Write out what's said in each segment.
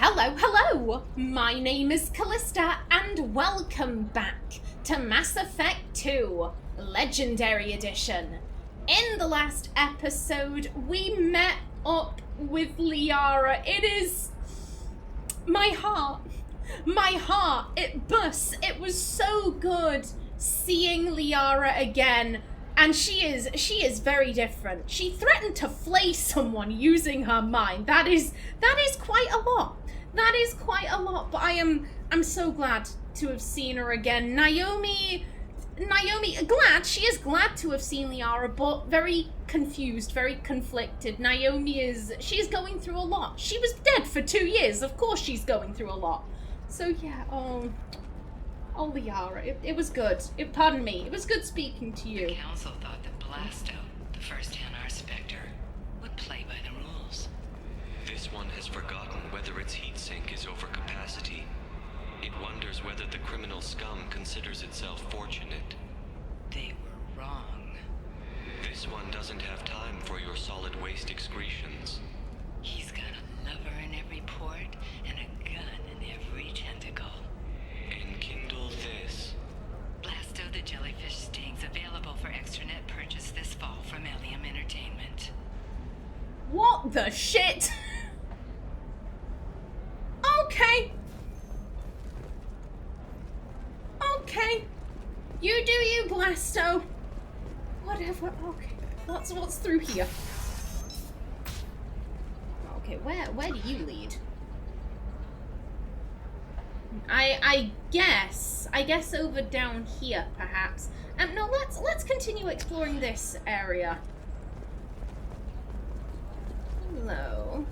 Hello! My name is Kallista, and welcome back to Mass Effect 2, Legendary Edition. In the last episode, we met up with Liara. It is... my heart, it bursts. It was so good seeing Liara again, and she is very different. She threatened to flay someone using her mind. That is quite a lot. That is quite a lot, but I'm so glad to have seen her again. Naomi, she is glad to have seen Liara, but very confused, very conflicted. She's going through a lot. She was dead for 2 years, of course she's going through a lot. So yeah, oh Liara, it was good. Pardon me, it was good speaking to you. The council thought that Blasto, the first NR Spectre, would play by the rules. This one has forgotten whether its heat sink is over capacity. It wonders whether the criminal scum considers itself fortunate. They were wrong. This one doesn't have time for your solid waste excretions. He's got a lover in every port and a gun in every tentacle. Enkindle this. Blasto the jellyfish stings available for extranet purchase this fall from Ilium Entertainment. What the shit? Okay. You do you, Blasto. Whatever. Okay. What's through here? Okay, where do you lead? I guess over down here, perhaps. No, let's continue exploring this area. Hello.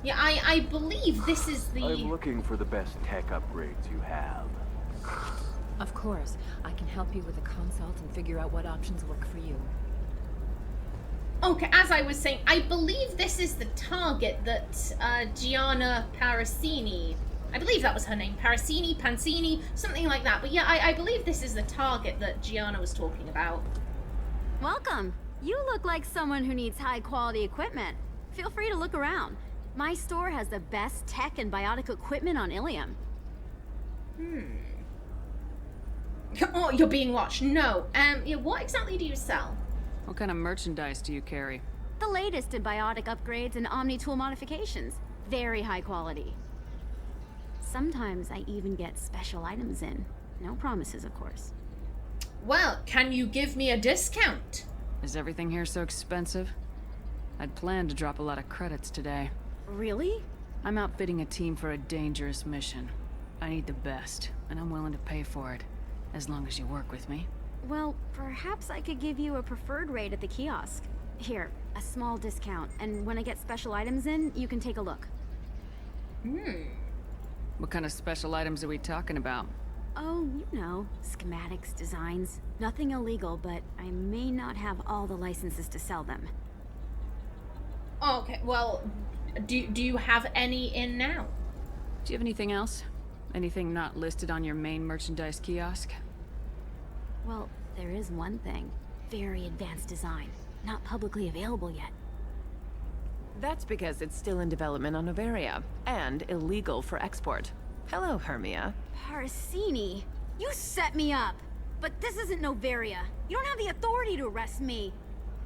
Yeah, I believe this is the... I'm looking for the best tech upgrades you have. Of course. I can help you with a consult and figure out what options work for you. Okay, as I was saying, I believe this is the target that Gianna Parasini... I believe that was her name. Pansini, something like that. But yeah, I believe this is the target that Gianna was talking about. Welcome. You look like someone who needs high-quality equipment. Feel free to look around. My store has the best tech and biotic equipment on Ilium. Oh, you're being watched. No. Yeah, what exactly do you sell? What kind of merchandise do you carry? The latest in biotic upgrades and omni-tool modifications. Very high quality. Sometimes I even get special items in. No promises, of course. Well, can you give me a discount? Is everything here so expensive? I'd planned to drop a lot of credits today. Really? I'm outfitting a team for a dangerous mission. I need the best, and I'm willing to pay for it, as long as you work with me. Well, perhaps I could give you a preferred rate at the kiosk. Here, a small discount, and when I get special items in, you can take a look. What kind of special items are we talking about? Oh, you know, schematics, designs. Nothing illegal, but I may not have all the licenses to sell them. Okay, well, do you have any in now? Do you have anything else? Anything not listed on your main merchandise kiosk? Well, there is one thing. Very advanced design. Not publicly available yet. That's because it's still in development on Novaria, and illegal for export. Hello, Hermia. Parasini, you set me up! But this isn't Novaria. You don't have the authority to arrest me.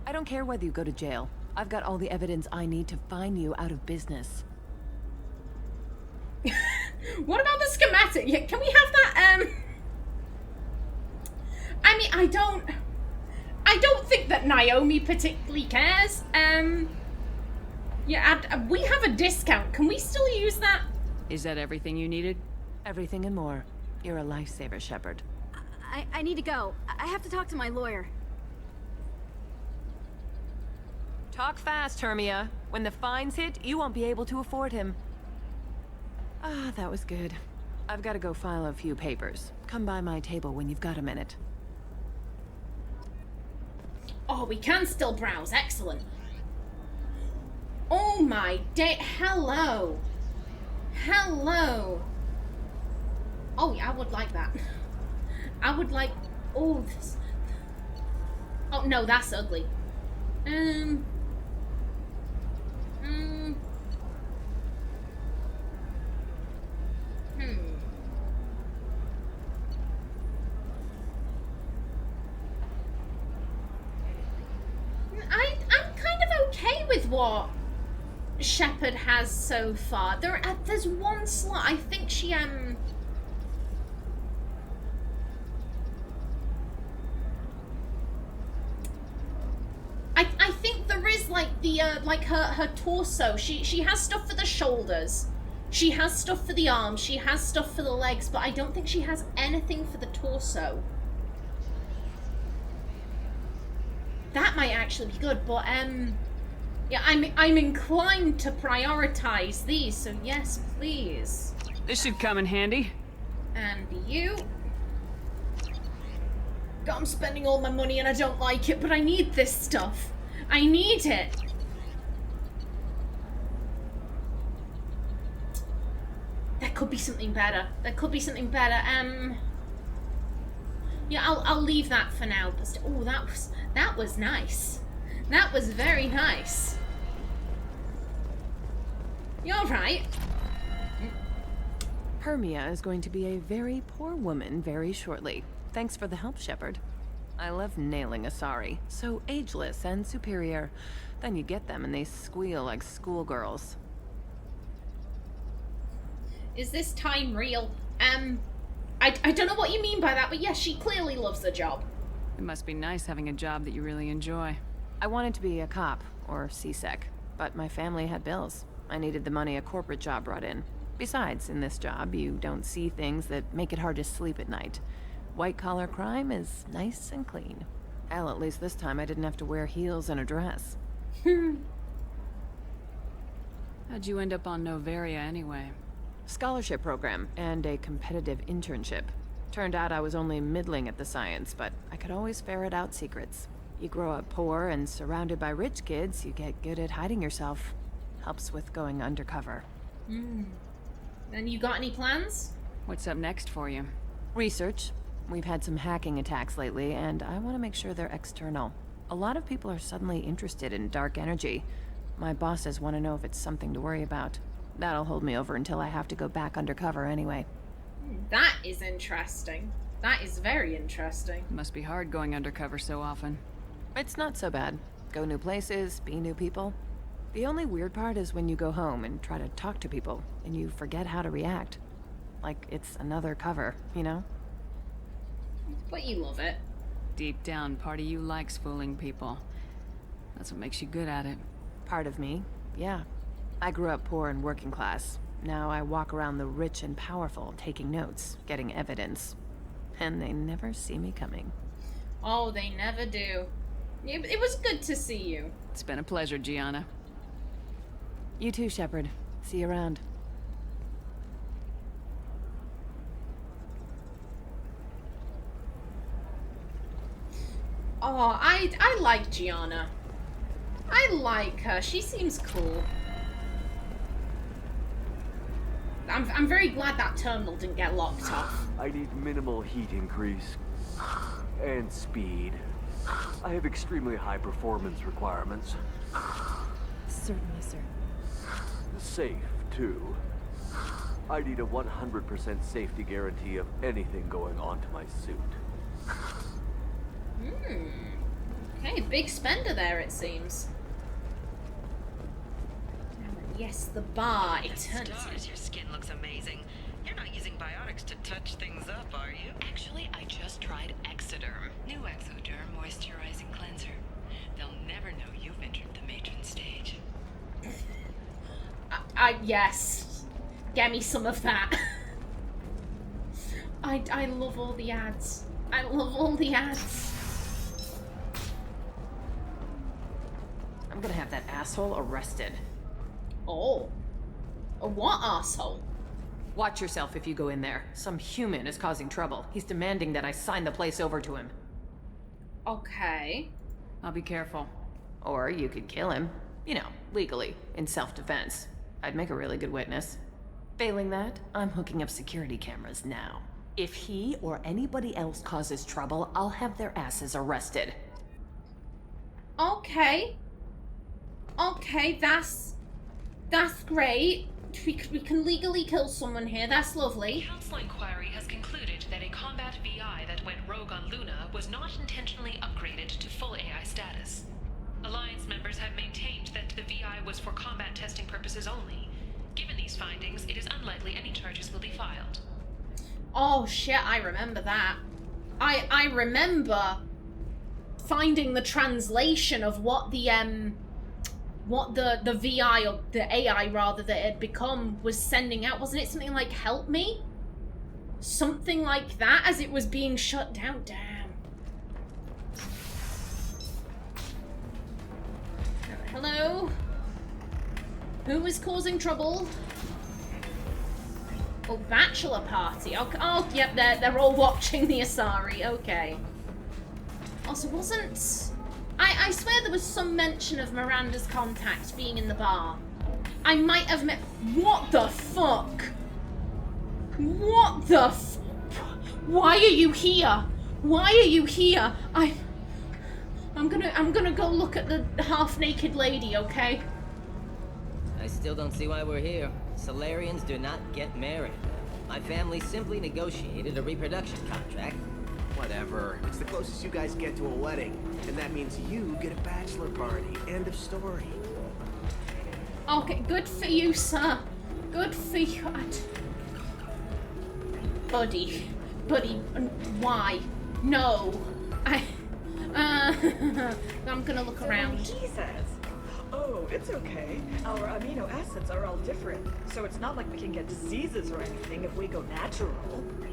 I don't care whether you go to jail. I've got all the evidence I need to find you out of business. What about the schematic? Yeah, can we have that, I mean, I don't think that Naomi particularly cares. Yeah, we have a discount. Can we still use that? Is that everything you needed? Everything and more. You're a lifesaver, Shepard. I need to go. I have to talk to my lawyer. Talk fast, Hermia. When the fines hit, you won't be able to afford him. Ah, that was good. I've got to go file a few papers. Come by my table when you've got a minute. Oh, we can still browse. Excellent. Oh my day. Hello. Oh, yeah, I would like that. I would like all this. Oh, no, that's ugly. with what Shepard has so far. There's one slot. I think she I think there is like the like her torso. She has stuff for the shoulders. She has stuff for the arms. She has stuff for the legs, but I don't think she has anything for the torso. That might actually be good, but yeah, I'm inclined to prioritize these, so yes, please. This should come in handy. And you. God, I'm spending all my money and I don't like it, but I need this stuff. I need it. There could be something better. There could be something better. Yeah, I'll leave that for now. But oh, that was nice. That was very nice. You're right. Hermia is going to be a very poor woman very shortly. Thanks for the help, Shepard. I love nailing Asari. So ageless and superior. Then you get them and they squeal like schoolgirls. Is this time real? I don't know what you mean by that, but yes, she clearly loves the job. It must be nice having a job that you really enjoy. I wanted to be a cop, or CSEC, but my family had bills. I needed the money a corporate job brought in. Besides, in this job, you don't see things that make it hard to sleep at night. White-collar crime is nice and clean. Hell, at least this time I didn't have to wear heels and a dress. How'd you end up on Novaria anyway? Scholarship program and a competitive internship. Turned out I was only middling at the science, but I could always ferret out secrets. You grow up poor and surrounded by rich kids, you get good at hiding yourself. Helps with going undercover. And you got any plans? What's up next for you? Research. We've had some hacking attacks lately, and I want to make sure they're external. A lot of people are suddenly interested in dark energy. My bosses want to know if it's something to worry about. That'll hold me over until I have to go back undercover anyway. That is interesting. That is very interesting. It must be hard going undercover so often. It's not so bad. Go new places, be new people. The only weird part is when you go home and try to talk to people, and you forget how to react. Like it's another cover, you know? But you love it. Deep down, part of you likes fooling people. That's what makes you good at it. Part of me, yeah. I grew up poor and working class. Now I walk around the rich and powerful, taking notes, getting evidence. And they never see me coming. Oh, they never do. Yeah, but it was good to see you. It's been a pleasure, Gianna. You too, Shepard. See you around. Oh, I like Gianna. I like her. She seems cool. I'm very glad that terminal didn't get locked off. I need minimal heat increase. And speed. I have extremely high performance requirements. Certainly, sir. Safe, too. I need a 100% safety guarantee of anything going onto my suit. Okay, big spender there, it seems. Yes, the bar, eternity. Stars, your skin looks amazing. You're not using biotics to touch things up, are you? Actually, I just tried Exoderm. New Exoderm moisturizing cleanser. They'll never know you've entered the matron stage. Yes. Get me some of that. I love all the ads. I love all the ads. I'm gonna have that asshole arrested. Oh. A what asshole? Watch yourself if you go in there. Some human is causing trouble. He's demanding that I sign the place over to him. Okay. I'll be careful. Or you could kill him. You know, legally, in self-defense. I'd make a really good witness. Failing that, I'm hooking up security cameras now. If he or anybody else causes trouble, I'll have their asses arrested. Okay. Okay, that's great. We can legally kill someone here. That's lovely. Council inquiry has concluded that a combat VI that went rogue on Luna was not intentionally upgraded to full AI status. Alliance members have maintained that the VI was for combat testing purposes only. Given these findings, it is unlikely any charges will be filed. Oh shit, I remember that. I remember finding the translation of what the VI, or the AI rather, that it had become was sending out. Wasn't it something like help me? Something like that as it was being shut down. Damn. Hello? Who is causing trouble? Oh, bachelor party. Okay. Oh, yep, they're all watching the Asari. Okay. Also, wasn't... I swear there was some mention of Miranda's contact being in the bar. I might have met... What the fuck? What the f... Why are you here? Why are you here? I'm gonna go look at the half-naked lady, okay? I still don't see why we're here. Solarians do not get married. My family simply negotiated a reproduction contract. Whatever. It's the closest you guys get to a wedding. And that means you get a bachelor party. End of story. Okay, good for you, sir. Good for you. Buddy, why? No. I'm gonna look around. He says, oh, it's okay. Our amino acids are all different, so it's not like we can get diseases or anything if we go natural.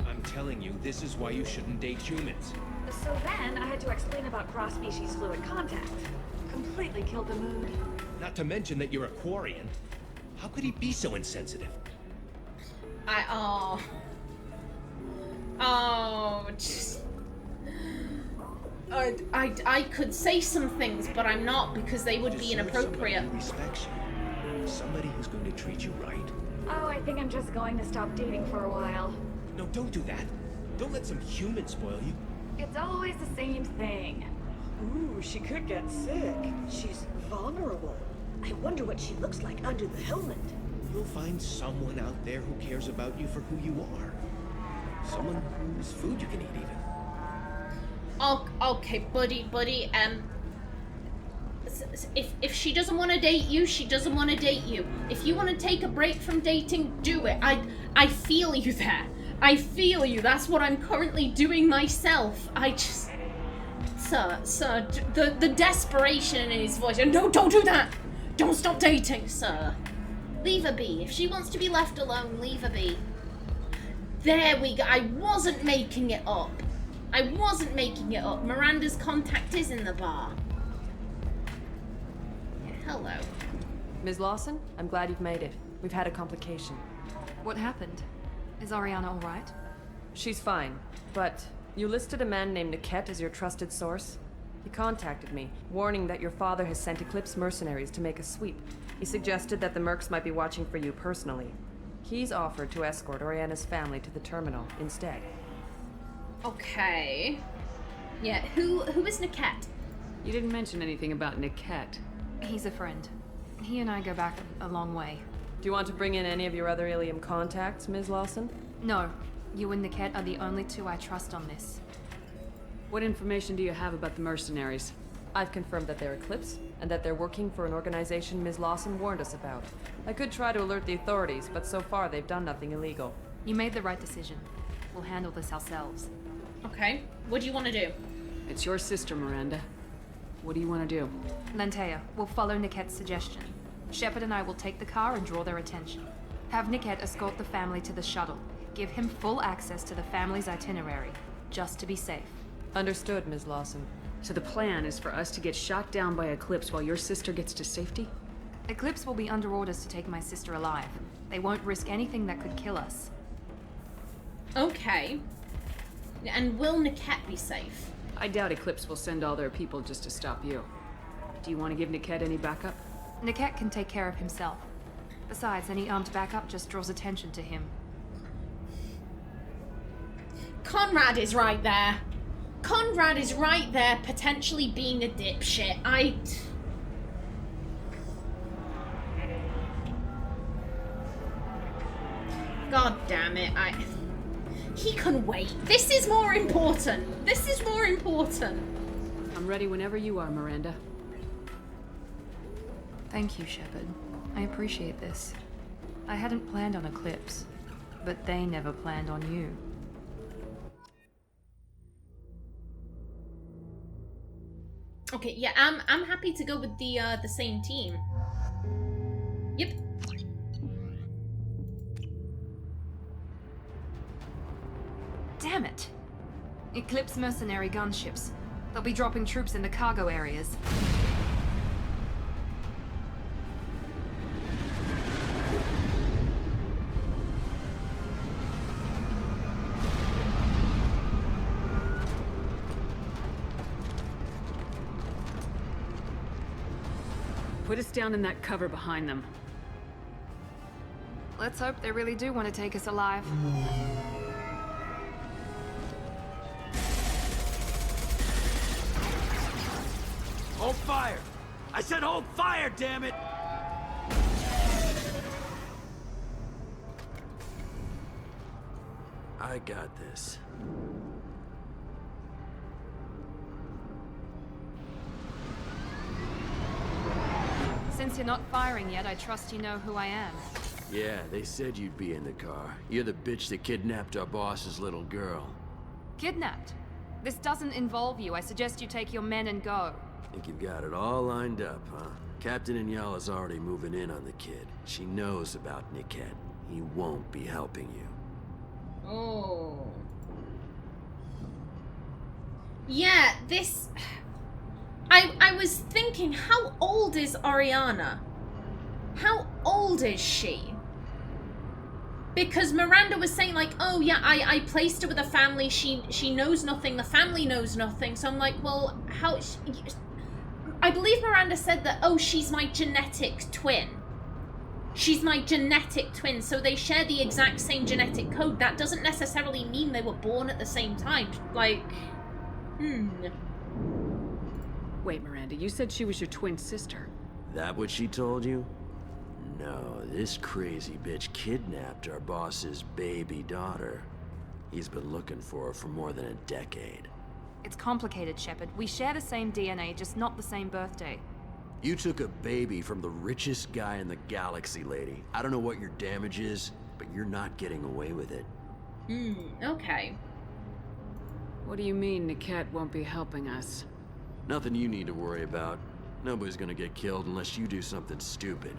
I'm telling you, this is why you shouldn't date humans. So then I had to explain about cross-species fluid contact. Completely killed the mood. Not to mention that you're a Quarian. How could he be so insensitive? I could say some things, but I'm not, because they would be inappropriate. Somebody who respects you. Somebody who's going to treat you right. Oh, I think I'm just going to stop dating for a while. No, don't do that. Don't let some human spoil you. It's always the same thing. Ooh, she could get sick. She's vulnerable. I wonder what she looks like under the helmet. You'll find someone out there who cares about you for who you are. Someone whose food you can eat, even. Oh, okay, buddy. If she doesn't want to date you, she doesn't want to date you. If you want to take a break from dating, do it. I feel you there. I feel you. That's what I'm currently doing myself. Sir, the desperation in his voice. No, don't do that. Don't stop dating, sir. Leave her be. If she wants to be left alone, leave her be. There we go. I wasn't making it up. Miranda's contact is in the bar. Yeah, hello. Ms. Lawson, I'm glad you've made it. We've had a complication. What happened? Is Oriana all right? She's fine, but you listed a man named Niket as your trusted source. He contacted me, warning that your father has sent Eclipse mercenaries to make a sweep. He suggested that the mercs might be watching for you personally. He's offered to escort Oriana's family to the terminal instead. Okay. Yeah, who is Niket? You didn't mention anything about Niket. He's a friend. He and I go back a long way. Do you want to bring in any of your other Ilium contacts, Ms. Lawson? No. You and Niket are the only two I trust on this. What information do you have about the mercenaries? I've confirmed that they're Eclipse, and that they're working for an organization Ms. Lawson warned us about. I could try to alert the authorities, but so far they've done nothing illegal. You made the right decision. We'll handle this ourselves. Okay. What do you want to do? It's your sister, Miranda. What do you want to do? Lantea, we'll follow Niket's suggestion. Shepard and I will take the car and draw their attention. Have Niket escort the family to the shuttle. Give him full access to the family's itinerary, just to be safe. Understood, Ms. Lawson. So the plan is for us to get shot down by Eclipse while your sister gets to safety? Eclipse will be under orders to take my sister alive. They won't risk anything that could kill us. Okay. And will Niket be safe? I doubt Eclipse will send all their people just to stop you. Do you want to give Niket any backup? Niket can take care of himself. Besides, any armed backup just draws attention to him. Conrad is right there. Conrad is right there, potentially being a dipshit. God damn it, He can wait. This is more important. I'm ready whenever you are, Miranda. Thank you, Shepard. I appreciate this. I hadn't planned on Eclipse, but they never planned on you. Okay, yeah, I'm happy to go with the same team. Yep. Damn it! Eclipse mercenary gunships. They'll be dropping troops in the cargo areas. Put us down in that cover behind them. Let's hope they really do want to take us alive. Hold fire! I said hold fire, damn it! I got this. Since you're not firing yet, I trust you know who I am. Yeah, they said you'd be in the car. You're the bitch that kidnapped our boss's little girl. Kidnapped? This doesn't involve you. I suggest you take your men and go. Think you've got it all lined up, huh? Captain Inyala's already moving in on the kid. She knows about Niket. He won't be helping you. Oh. Yeah, this... I was thinking, how old is Oriana? How old is she? Because Miranda was saying like, oh yeah, I placed her with a family, she knows nothing, the family knows nothing. So I'm like, well, how... I believe Miranda said that, oh, she's my genetic twin. She's my genetic twin, so they share the exact same genetic code. That doesn't necessarily mean they were born at the same time. Like, Wait, Miranda, you said she was your twin sister. That what she told you? No, this crazy bitch kidnapped our boss's baby daughter. He's been looking for her for more than a decade. It's complicated, Shepard. We share the same DNA, just not the same birthday. You took a baby from the richest guy in the galaxy, lady. I don't know what your damage is, but you're not getting away with it. Okay. What do you mean Niket won't be helping us? Nothing you need to worry about. Nobody's gonna get killed unless you do something stupid.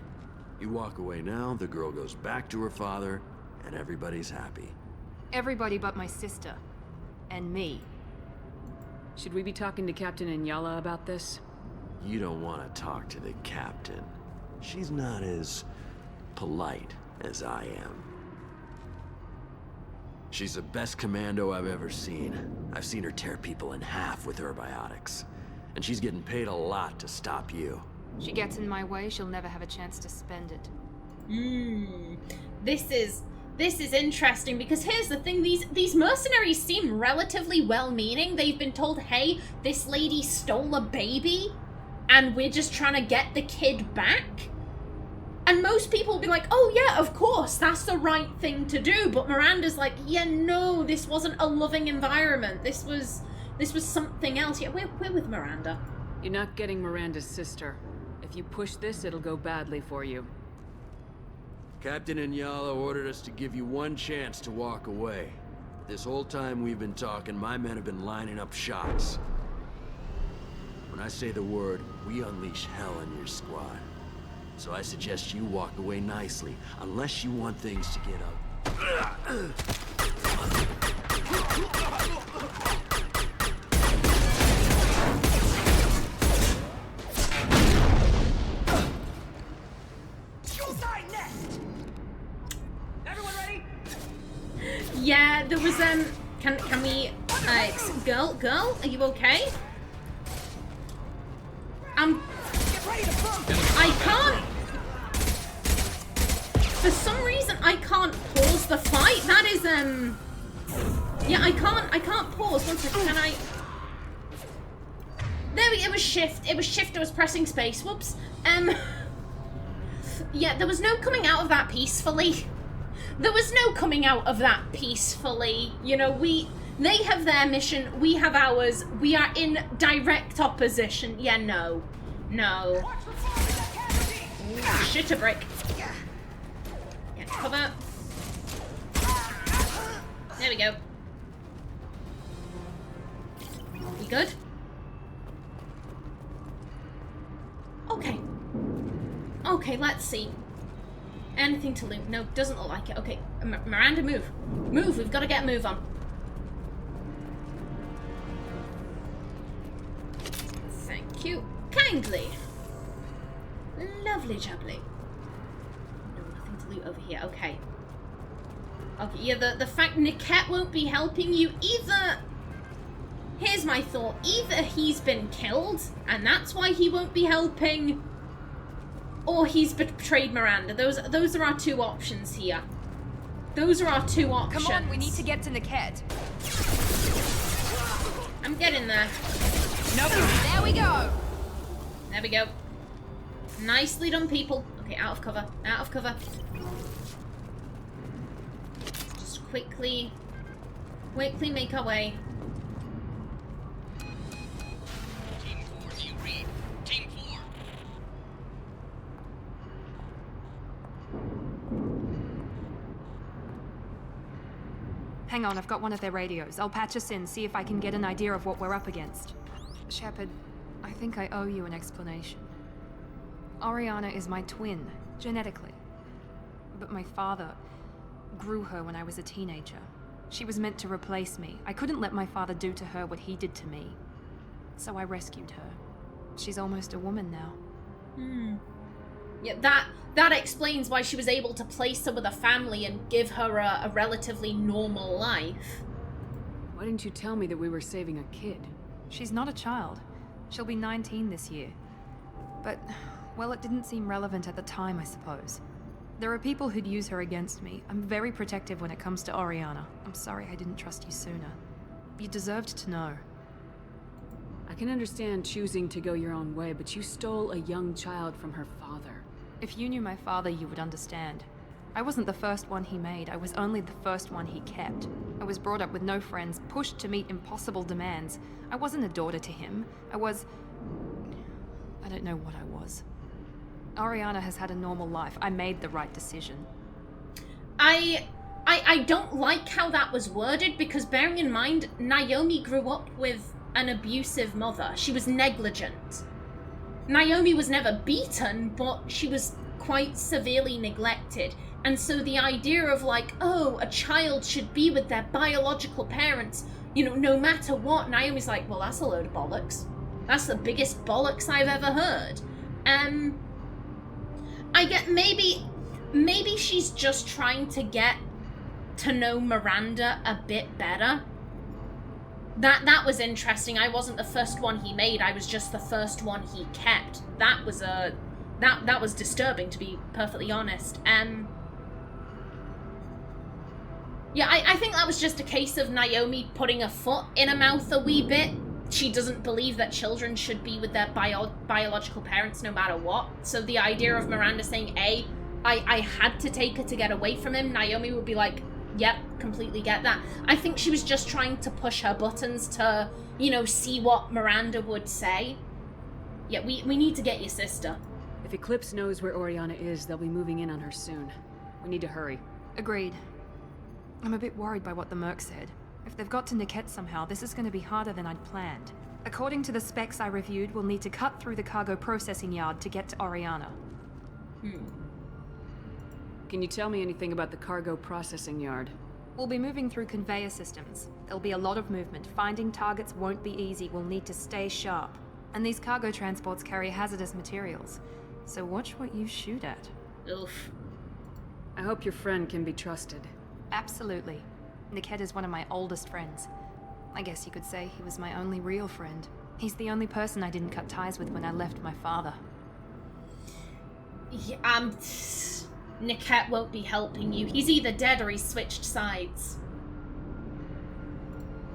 You walk away now, the girl goes back to her father, and everybody's happy. Everybody but my sister. And me. Should we be talking to Captain Inyala about this? You don't want to talk to the captain. She's not as polite as I am. She's the best commando I've ever seen. I've seen her tear people in half with her biotics. And she's getting paid a lot to stop you. She gets in my way, she'll never have a chance to spend it. This is interesting, because here's the thing, these mercenaries seem relatively well-meaning. They've been told, hey, this lady stole a baby, and we're just trying to get the kid back. And most people will be like, oh yeah, of course, that's the right thing to do. But Miranda's like, yeah, no, this wasn't a loving environment. This was something else. Yeah, we're with Miranda. You're not getting Miranda's sister. If you push this, it'll go badly for you. Captain Inyala ordered us to give you one chance to walk away. This whole time we've been talking, my men have been lining up shots. When I say the word, we unleash hell in your squad. So I suggest you walk away nicely, unless you want things to get up. Yeah, there was can we girl, are you okay? I can't. For some reason I can't pause the fight. That is yeah, I can't pause. One second, can I? There we go, it was shift. It was shift, I was pressing space. Whoops. Yeah, there was no coming out of that peacefully. There was no coming out of that peacefully. You know, they have their mission, we have ours. We are in direct opposition. Yeah, no. Ooh, shit a brick. Get cover. There we go. You good? Okay. Okay, let's see. Anything to loot? No, doesn't look like it. Okay, Miranda, move. Move, we've got to get a move on. Thank you. Kindly. Lovely jubbly. No, nothing to loot over here. Okay. Okay, yeah, the fact Niket won't be helping you either... Here's my thought. Either he's been killed, and that's why he won't be helping, or he's betrayed Miranda. Those are our two options here. Those are our two options. Come on, we need to get to Niket. I'm getting there. Nope. There we go. There we go. Nicely done, people. Okay, out of cover. Out of cover. Just quickly make our way. Team 4, do you read? Team 4. Hang on, I've got one of their radios. I'll patch us in, see if I can get an idea of what we're up against. Shepard, I think I owe you an explanation. Oriana is my twin, genetically. But my father grew her when I was a teenager. She was meant to replace me. I couldn't let my father do to her what he did to me. So I rescued her. She's almost a woman now. Yeah, that explains why she was able to place her with a family and give her a relatively normal life. Why didn't you tell me that we were saving a kid? She's not a child. She'll be 19 this year. But, well, it didn't seem relevant at the time, I suppose. There are people who'd use her against me. I'm very protective when it comes to Oriana. I'm sorry I didn't trust you sooner. You deserved to know. I can understand choosing to go your own way, but you stole a young child from her father. If you knew my father, you would understand. I wasn't the first one he made. I was only the first one he kept. I was brought up with no friends, pushed to meet impossible demands. I wasn't a daughter to him. I don't know what I was. Oriana has had a normal life. I made the right decision. I don't like how that was worded, because bearing in mind, Naomi grew up with an abusive mother. She was negligent. Naomi was never beaten, but she was quite severely neglected. And so the idea of like, oh, a child should be with their biological parents, you know, no matter what, Naomi's like, well, that's a load of bollocks. That's the biggest bollocks I've ever heard. I get maybe she's just trying to get to know Miranda a bit better. That was interesting. I wasn't the first one he made. I was just the first one he kept. That was that was disturbing, to be perfectly honest. Yeah, I think that was just a case of Naomi putting her foot in her mouth a wee bit. She doesn't believe that children should be with their biological parents no matter what. So the idea of Miranda saying, I had to take her to get away from him, Naomi would be like, yep, completely get that. I think she was just trying to push her buttons to, you know, see what Miranda would say. Yeah, we need to get your sister. If Eclipse knows where Oriana is, they'll be moving in on her soon. We need to hurry. Agreed. I'm a bit worried by what the Merc said. If they've got to Niket somehow, this is going to be harder than I'd planned. According to the specs I reviewed, we'll need to cut through the cargo processing yard to get to Oriana. Can you tell me anything about the cargo processing yard? We'll be moving through conveyor systems. There'll be a lot of movement. Finding targets won't be easy. We'll need to stay sharp. And these cargo transports carry hazardous materials. So watch what you shoot at. Oof. I hope your friend can be trusted. Absolutely. Niket is one of my oldest friends. I guess you could say he was my only real friend. He's the only person I didn't cut ties with when I left my father. Yeah, Niket won't be helping you. He's either dead or he's switched sides.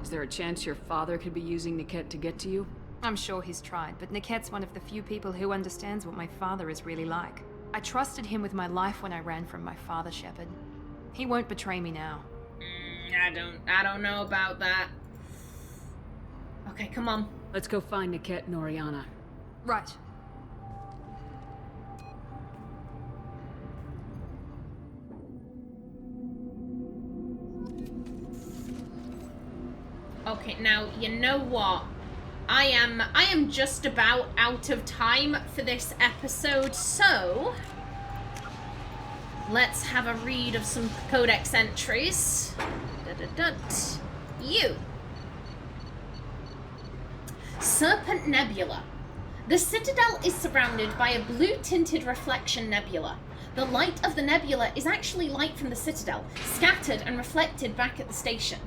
Is there a chance your father could be using Niket to get to you? I'm sure he's tried, but Niket's one of the few people who understands what my father is really like. I trusted him with my life when I ran from my father, Shepard. He won't betray me now. I don't know about that. Okay, come on. Let's go find Niket and Oriana. Right. Okay, now, you know what? I am just about out of time for this episode, so let's have a read of some codex entries. You. Serpent Nebula. The Citadel is surrounded by a blue-tinted reflection nebula. The light of the nebula is actually light from the Citadel, scattered and reflected back at the station.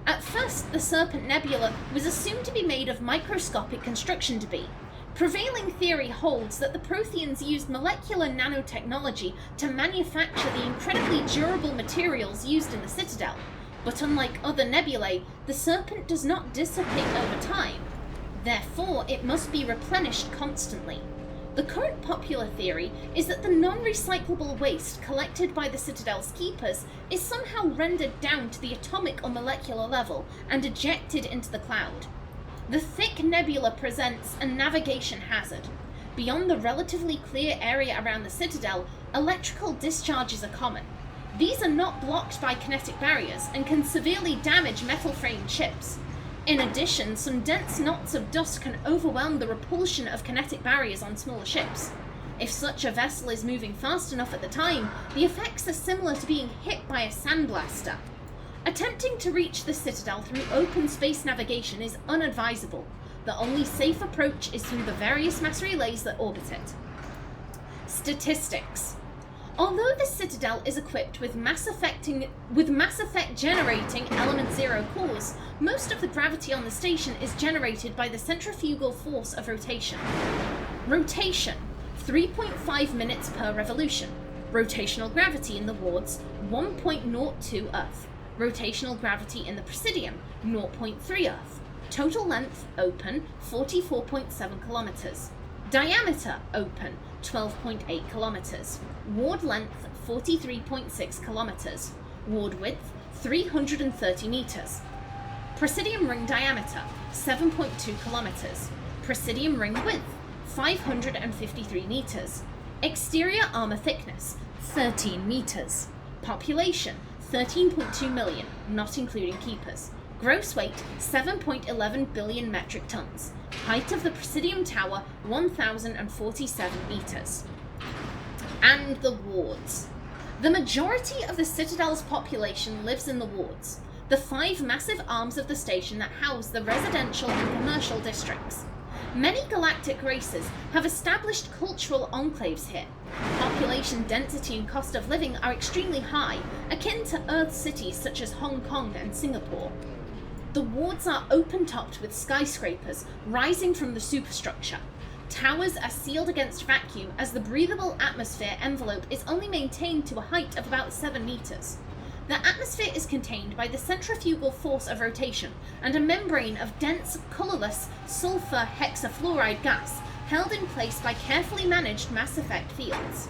At first, the Serpent Nebula was assumed to be made of microscopic construction debris. Prevailing theory holds that the Protheans used molecular nanotechnology to manufacture the incredibly durable materials used in the Citadel. But unlike other nebulae, the Serpent does not dissipate over time. Therefore, it must be replenished constantly. The current popular theory is that the non-recyclable waste collected by the Citadel's keepers is somehow rendered down to the atomic or molecular level and ejected into the cloud. The thick nebula presents a navigation hazard. Beyond the relatively clear area around the Citadel, electrical discharges are common. These are not blocked by kinetic barriers and can severely damage metal-framed ships. In addition, some dense knots of dust can overwhelm the repulsion of kinetic barriers on smaller ships. If such a vessel is moving fast enough at the time, the effects are similar to being hit by a sandblaster. Attempting to reach the Citadel through open space navigation is unadvisable. The only safe approach is through the various mass relays that orbit it. Statistics. Although the Citadel is equipped with Mass Effect generating Element 0 cores, most of the gravity on the station is generated by the centrifugal force of rotation. Rotation, 3.5 minutes per revolution. Rotational gravity in the wards, 1.02 Earth. Rotational gravity in the Presidium, 0.3 Earth. Total length, open, 44.7 kilometers. Diameter, open, 12.8 kilometers. Ward length, 43.6 kilometers. Ward width, 330 meters. Presidium ring diameter, 7.2 kilometers. Presidium ring width, 553 meters. Exterior armor thickness, 13 meters. Population, 13.2 million, not including keepers. Gross weight, 7.11 billion metric tons. Height of the Presidium Tower, 1,047 meters. And the wards. The majority of the Citadel's population lives in the wards, the 5 massive arms of the station that house the residential and commercial districts. Many galactic races have established cultural enclaves here. Population density and cost of living are extremely high, akin to Earth cities such as Hong Kong and Singapore. The wards are open-topped with skyscrapers rising from the superstructure. Towers are sealed against vacuum as the breathable atmosphere envelope is only maintained to a height of about 7 meters. The atmosphere is contained by the centrifugal force of rotation and a membrane of dense, colorless sulfur hexafluoride gas held in place by carefully managed Mass Effect fields.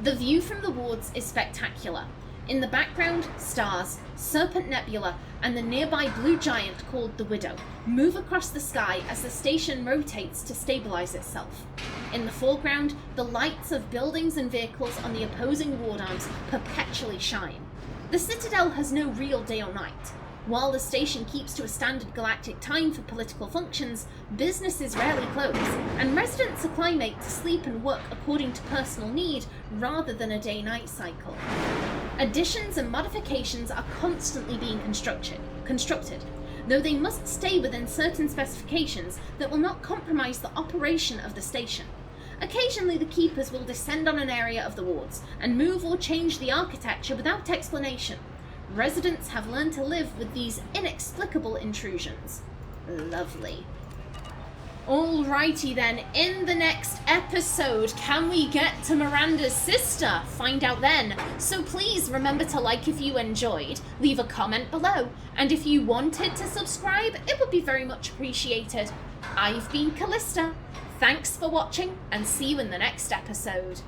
The view from the wards is spectacular. In the background, stars, Serpent Nebula, and the nearby blue giant called the Widow move across the sky as the station rotates to stabilize itself. In the foreground, the lights of buildings and vehicles on the opposing ward arms perpetually shine. The Citadel has no real day or night. While the station keeps to a standard galactic time for political functions, businesses rarely close, and residents acclimate to sleep and work according to personal need rather than a day-night cycle. Additions and modifications are constantly being constructed, though they must stay within certain specifications that will not compromise the operation of the station. Occasionally the Keepers will descend on an area of the wards and move or change the architecture without explanation. Residents have learned to live with these inexplicable intrusions. Lovely. Alrighty then, in the next episode, can we get to Miranda's sister? Find out then. So please remember to like if you enjoyed, leave a comment below, and if you wanted to subscribe, it would be very much appreciated. I've been Callista. Thanks for watching, and see you in the next episode.